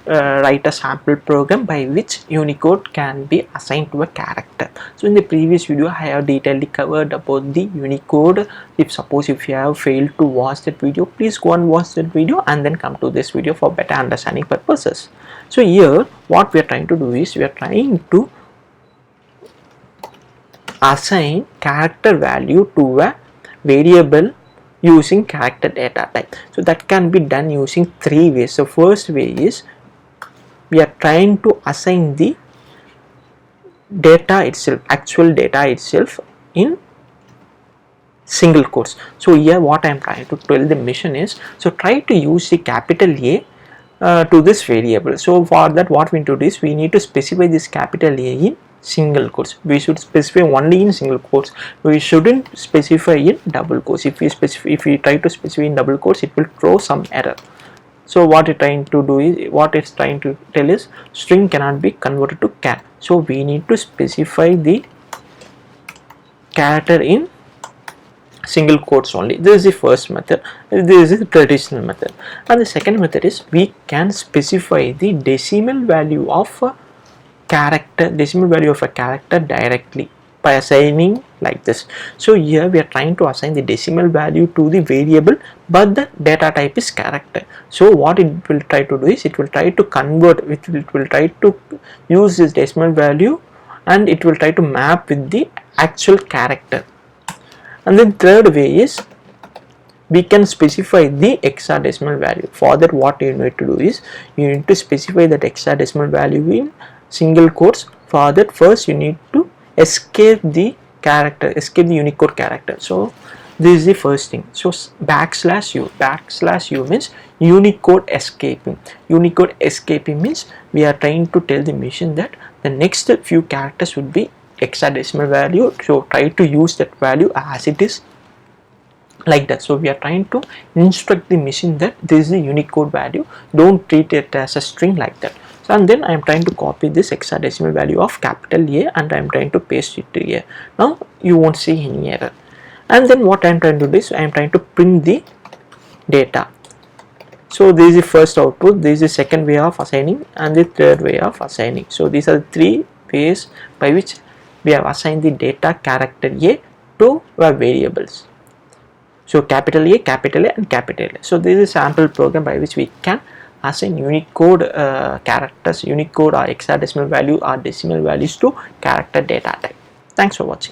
write a sample program by which Unicode can be assigned to a character. So in the previous video I have detailedly covered about the Unicode. Suppose if you have failed to watch that video, please go and watch that video and then come to this video for better understanding purposes. So here what we are trying to do is we are trying to assign character value to a variable using character data type. So that can be done using three ways. The first way is we are trying to assign the data itself, actual data itself, in single quotes. So here what I am trying to tell the mission is, so try to use the capital A to this variable. So for that what we need to do is we need to specify this capital A in single quotes. We should specify only in single quotes. We shouldn't specify in double quotes. If we try to specify in double quotes, it will throw some error. So what it's trying to do is, what it's trying to tell is, string cannot be converted to char. So we need to specify the character in single quotes only. This is the first method. This is the traditional method. And the second method is we can specify the decimal value of a character, directly by assigning like this. So here we are trying to assign the decimal value to the variable, but the data type is character. So what it will try to do is it will try to convert, it will try to use this decimal value and it will try to map with the actual character. And then third way is we can specify the hexadecimal value. For that what you need to do is you need to specify that hexadecimal value in single quotes. For that first you need to escape the Unicode character. So this is the first thing. So \u means Unicode escaping. Unicode escaping means we are trying to tell the machine that the next few characters would be hexadecimal value, so try to use that value as it is, like that. So we are trying to instruct the machine that this is the Unicode value, don't treat it as a string like that. So and then I am trying to copy this hexadecimal value of capital A and I am trying to paste it here. Now you won't see any error. And then what I am trying to do is I am trying to print the data. So this is the first output, this is the second way of assigning, and the third way of assigning. So these are the three ways by which we have assigned the data character A to our variables. So capital A, and capital A. So this is a sample program by which we can assign Unicode characters, Unicode or hexadecimal value or decimal values to character data type. Thanks for watching.